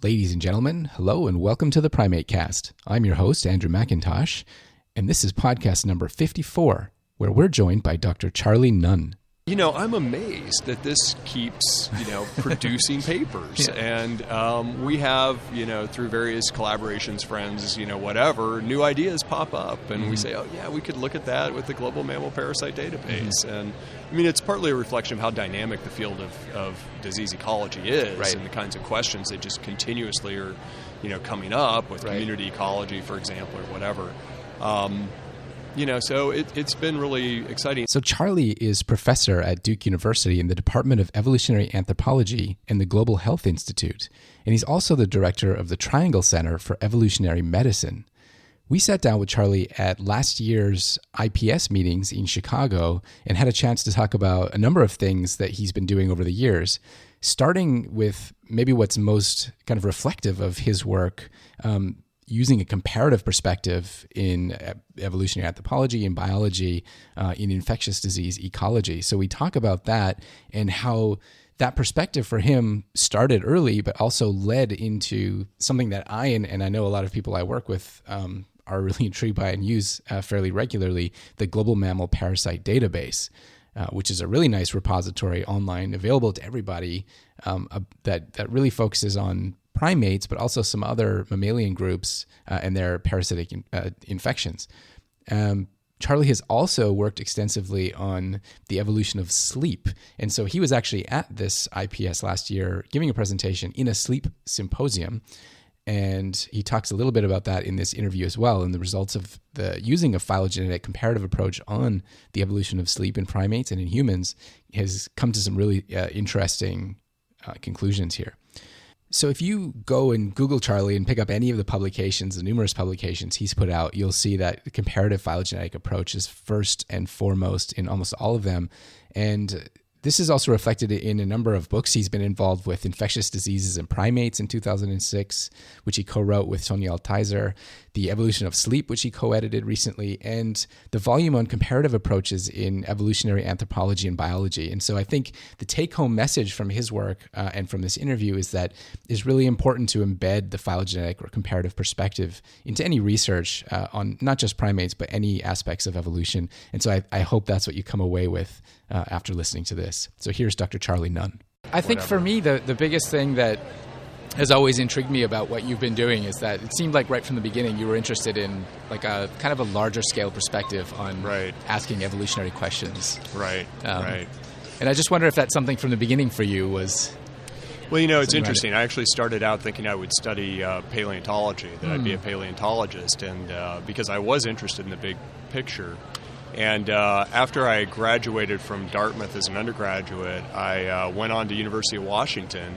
Ladies and gentlemen, hello and welcome to the PrimateCast. I'm your host, Andrew McIntosh, and this is podcast number 54, where we're joined by Dr. Charlie Nunn. You know, I'm amazed that this keeps, producing papers. Yeah. And we have, through various collaborations, friends, whatever, new ideas pop up. And we say, oh, yeah, we could look at that with the Global Mammal Parasite Database. And, it's partly a reflection of how dynamic the field of disease ecology is, right, and the kinds of questions that just continuously are, coming up with community ecology, for example, or whatever. So it's been really exciting. So Charlie is professor at Duke University in the Department of Evolutionary Anthropology and the Global Health Institute, and he's also the director of the Triangle Center for Evolutionary Medicine. We sat down with Charlie at last year's IPS meetings in Chicago and had a chance to talk about a number of things that he's been doing over the years, starting with maybe what's most kind of reflective of his work, using a comparative perspective in evolutionary anthropology and biology, in infectious disease ecology. So we talk about that and how that perspective for him started early, but also led into something that I and I know a lot of people I work with are really intrigued by and use fairly regularly, the Global Mammal Parasite Database, which is a really nice repository online available to everybody that really focuses on primates, but also some other mammalian groups and their parasitic infections. Charlie has also worked extensively on the evolution of sleep. And so he was actually at this IPS last year giving a presentation in a sleep symposium. And he talks a little bit about that in this interview as well, and the results of using a phylogenetic comparative approach on the evolution of sleep in primates and in humans has come to some really interesting conclusions here. So if you go and Google Charlie and pick up any of the publications, the numerous publications he's put out, you'll see that the comparative phylogenetic approach is first and foremost in almost all of them. And this is also reflected in a number of books. He's been involved with Infectious Diseases in Primates in 2006, which he co-wrote with Sonia Altizer, The Evolution of Sleep, which he co-edited recently, and the volume on comparative approaches in evolutionary anthropology and biology. And so I think the take-home message from his work and from this interview is that it's really important to embed the phylogenetic or comparative perspective into any research on not just primates, but any aspects of evolution. And so I hope that's what you come away with after listening to this. So here's Dr. Charlie Nunn. I think for me, the biggest thing that has always intrigued me about what you've been doing is that it seemed like right from the beginning you were interested in like a kind of a larger scale perspective on asking evolutionary questions. Right. And I just wonder if that's something from the beginning for you was... Well, it's interesting. I actually started out thinking I would study paleontology, that I'd be a paleontologist, and because I was interested in the big picture. And after I graduated from Dartmouth as an undergraduate, I went on to University of Washington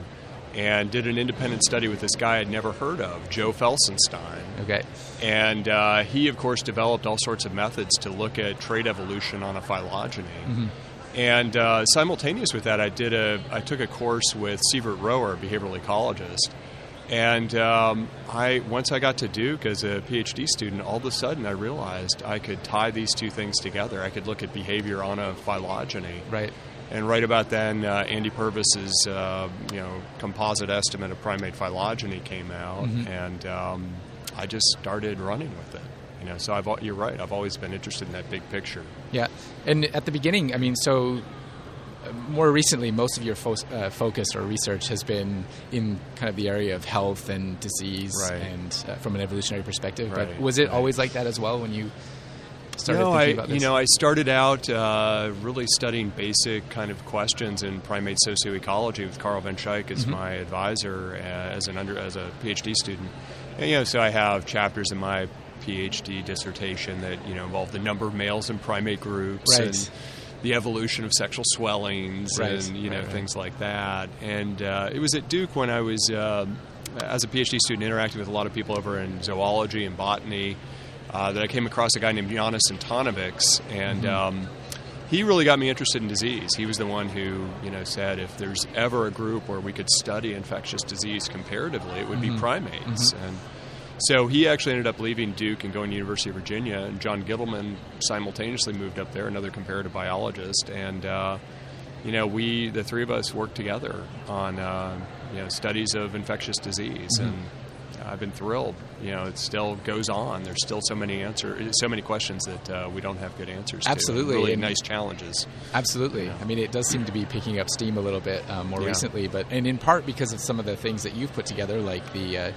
and did an independent study with this guy I'd never heard of, Joe Felsenstein. Okay. And he, of course, developed all sorts of methods to look at trait evolution on a phylogeny. Mm-hmm. And simultaneous with that, I took a course with Sievert Rower, a behavioral ecologist. And once I got to Duke as a PhD student, all of a sudden I realized I could tie these two things together. I could look at behavior on a phylogeny. Right. And right about then, Andy Purvis's composite estimate of primate phylogeny came out, and I just started running with it. So you're right. I've always been interested in that big picture. Yeah, and at the beginning, more recently, most of your focus or research has been in kind of the area of health and disease, and from an evolutionary perspective. Right. But was it always like that as well when you started thinking about this? I started out really studying basic kind of questions in primate socioecology with Carl Van Schaik as my advisor as a PhD student. And, so I have chapters in my PhD dissertation that involve the number of males in primate groups and the evolution of sexual swellings and things like that. And it was at Duke when I was, as a PhD student, interacting with a lot of people over in zoology and botany, that I came across a guy named Janis Antanovics, and he really got me interested in disease. He was the one who said if there's ever a group where we could study infectious disease comparatively, it would be primates. And so he actually ended up leaving Duke and going to University of Virginia, and John Gittleman simultaneously moved up there, another comparative biologist, and the three of us worked together on studies of infectious disease, and I've been thrilled. It still goes on. There's still so many questions that we don't have good answers to. Absolutely. Really nice challenges. Absolutely. I mean, it does seem to be picking up steam a little bit more recently, and in part because of some of the things that you've put together, like the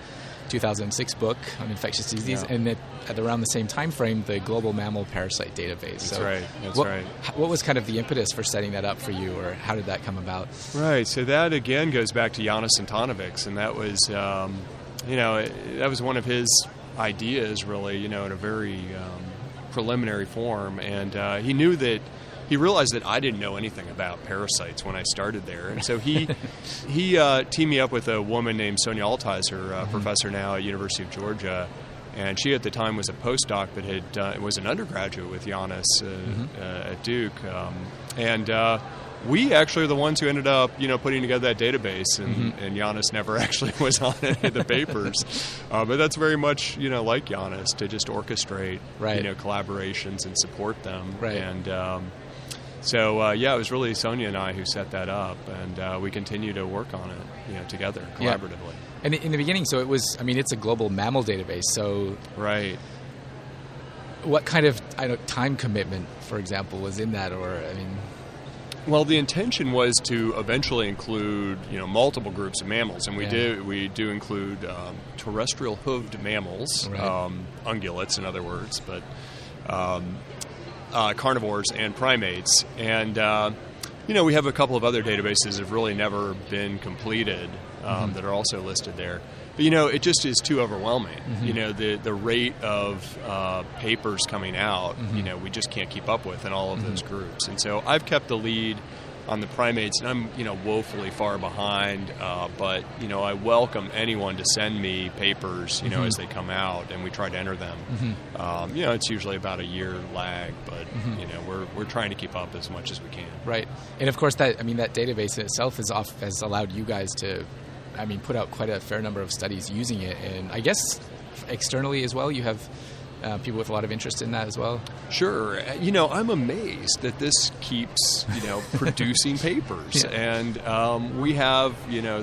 2006 book on infectious disease, and at around the same time frame, the global mammal parasite database. That's right. What was kind of the impetus for setting that up for you, or how did that come about? Right. So that again goes back to Janis Antoniewicz, and that was that was one of his ideas, really, in a very preliminary form, and he realized that I didn't know anything about parasites when I started there, and so he teamed me up with a woman named Sonia Altizer, professor now at University of Georgia, and she at the time was a postdoc but was an undergraduate with Janis at Duke, and we actually are the ones who ended up, putting together that database, and Janis never actually was on any of the papers. But that's very much, like Janis, to just orchestrate, collaborations and support them. Right. And so, it was really Sonia and I who set that up, and we continue to work on it, together, collaboratively. Yeah. And in the beginning, so it was, it's a global mammal database, so... Right. What kind of time commitment, for example, was in that, or, Well, the intention was to eventually include, multiple groups of mammals, and we do include terrestrial hoofed mammals, ungulates, in other words, but carnivores and primates, and we have a couple of other databases that have really never been completed that are also listed there. But it just is too overwhelming. The rate of papers coming out, we just can't keep up with in all of those groups. And so I've kept the lead on the primates, and I'm woefully far behind. But I welcome anyone to send me papers, as they come out, and we try to enter them. It's usually about a year lag, but we're trying to keep up as much as we can. Right, and of course that database in itself has allowed you guys to. Put out quite a fair number of studies using it, and I guess externally as well, you have people with a lot of interest in that as well. Sure. I'm amazed that this keeps, producing papers. And we have,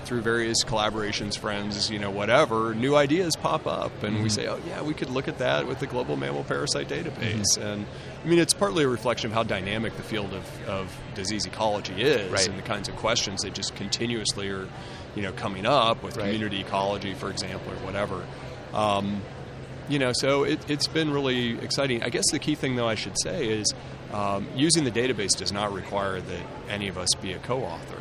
through various collaborations, friends, whatever, new ideas pop up. And we say, we could look at that with the Global Mammal Parasite Database. And, it's partly a reflection of how dynamic the field of disease ecology is, and the kinds of questions that just continuously are, coming up with community ecology, for example, or whatever. So it's been really exciting. I guess the key thing, though, I should say is using the database does not require that any of us be a co-author.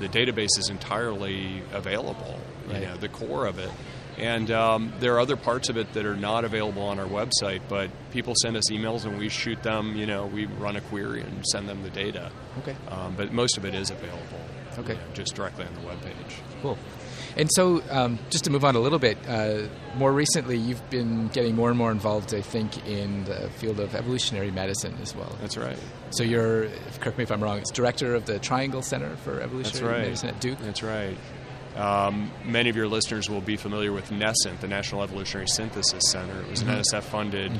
The database is entirely available, the core of it. And there are other parts of it that are not available on our website, but people send us emails and we shoot them, we run a query and send them the data. Okay. But most of it is available. Okay. Just directly on the webpage. Cool. And so, just to move on a little bit, more recently you've been getting more and more involved, I think, in the field of evolutionary medicine as well. That's right. So you're, correct me if I'm wrong, it's director of the Triangle Center for Evolutionary Medicine at Duke? That's right. Many of your listeners will be familiar with NESCENT, the National Evolutionary Synthesis Center. It was an NSF-funded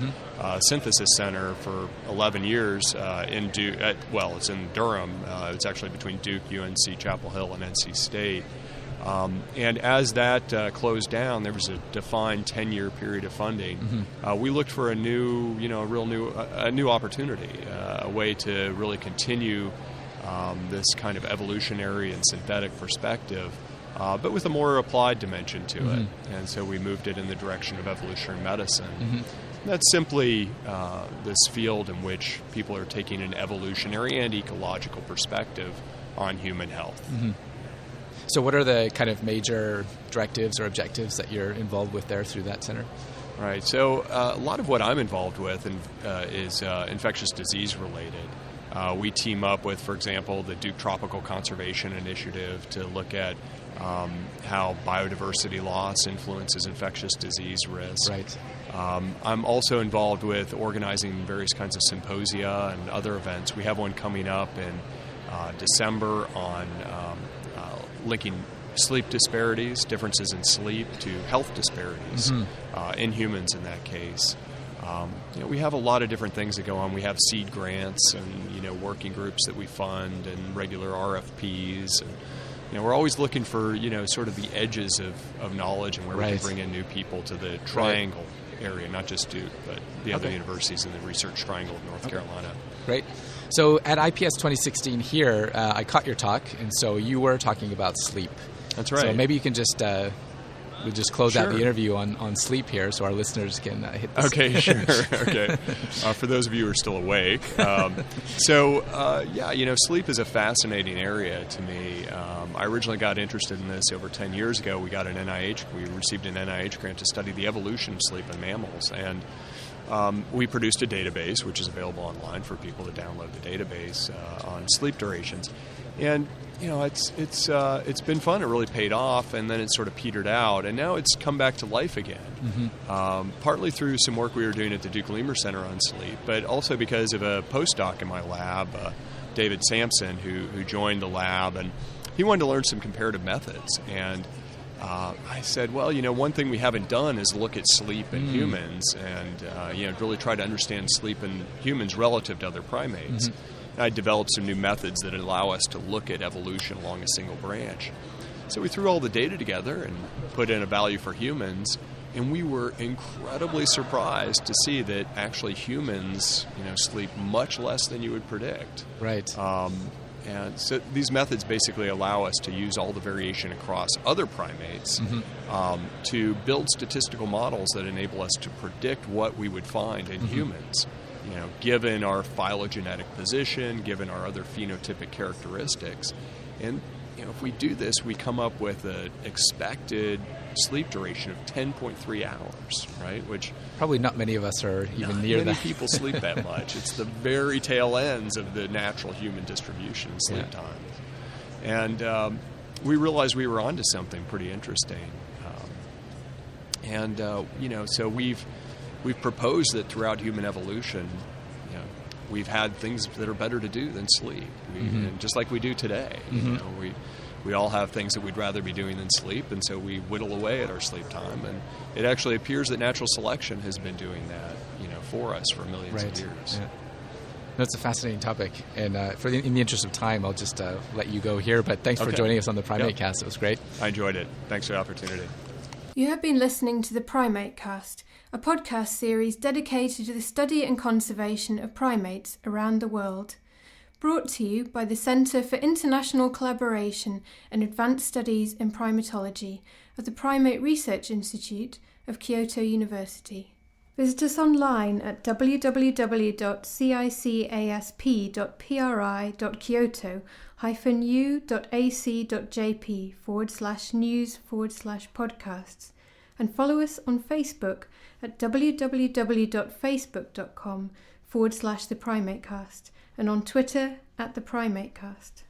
synthesis center for 11 years in Duke. It's in Durham. It's actually between Duke, UNC, Chapel Hill, and NC State. And as that closed down, there was a defined 10-year period of funding. We looked for a new, a new opportunity, a way to really continue this kind of evolutionary and synthetic perspective, but with a more applied dimension to it. And so we moved it in the direction of evolutionary medicine. That's simply this field in which people are taking an evolutionary and ecological perspective on human health. So what are the kind of major directives or objectives that you're involved with there through that center? Right. So a lot of what I'm involved with is infectious disease related. We team up with, for example, the Duke Tropical Conservation Initiative to look at how biodiversity loss influences infectious disease risk. Right. I'm also involved with organizing various kinds of symposia and other events. We have one coming up in December on linking sleep disparities, differences in sleep, to health disparities in humans in that case. We have a lot of different things that go on. We have seed grants and working groups that we fund and regular RFPs. And we're always looking for, sort of the edges of knowledge and where we can bring in new people to the triangle area, not just Duke, but the other universities in the research triangle of North Carolina. Great. So at IPS 2016 here, I caught your talk, and so you were talking about sleep. That's right. So maybe you can just we'll just close out the interview on sleep here, so our listeners can hit this. Okay, sure. Okay. For those of you who are still awake, sleep is a fascinating area to me. I originally got interested in this over 10 years ago. We received an NIH grant to study the evolution of sleep in mammals, and we produced a database, which is available online for people to download the database on sleep durations. And it's been fun. It really paid off, and then it sort of petered out, and now it's come back to life again. Partly through some work we were doing at the Duke Lemur Center on sleep, but also because of a postdoc in my lab, David Sampson, who joined the lab, and he wanted to learn some comparative methods. And I said, well, one thing we haven't done is look at sleep in humans, and really try to understand sleep in humans relative to other primates. I developed some new methods that allow us to look at evolution along a single branch. So we threw all the data together and put in a value for humans, and we were incredibly surprised to see that actually humans, sleep much less than you would predict. Right. And so these methods basically allow us to use all the variation across other primates to build statistical models that enable us to predict what we would find in humans. Given our phylogenetic position, given our other phenotypic characteristics. And, if we do this, we come up with an expected sleep duration of 10.3 hours, right? Which probably not many of us are even near that. Not many people sleep that much. It's the very tail ends of the natural human distribution in sleep time. And we realized we were onto something pretty interesting. So we've proposed that throughout human evolution, we've had things that are better to do than sleep, and just like we do today. We all have things that we'd rather be doing than sleep, and so we whittle away at our sleep time. And it actually appears that natural selection has been doing that, for us for millions of years. Yeah. That's a fascinating topic, and in the interest of time, I'll just let you go here. But thanks for joining us on the PrimateCast. It was great. I enjoyed it. Thanks for the opportunity. You have been listening to the PrimateCast, a podcast series dedicated to the study and conservation of primates around the world. Brought to you by the Centre for International Collaboration and Advanced Studies in Primatology of the Primate Research Institute of Kyoto University. Visit us online at www.cisasp.pri.kyoto-u.ac.jp/news/podcasts and follow us on Facebook at www.facebook.com/thePrimateCast and on Twitter at thePrimateCast.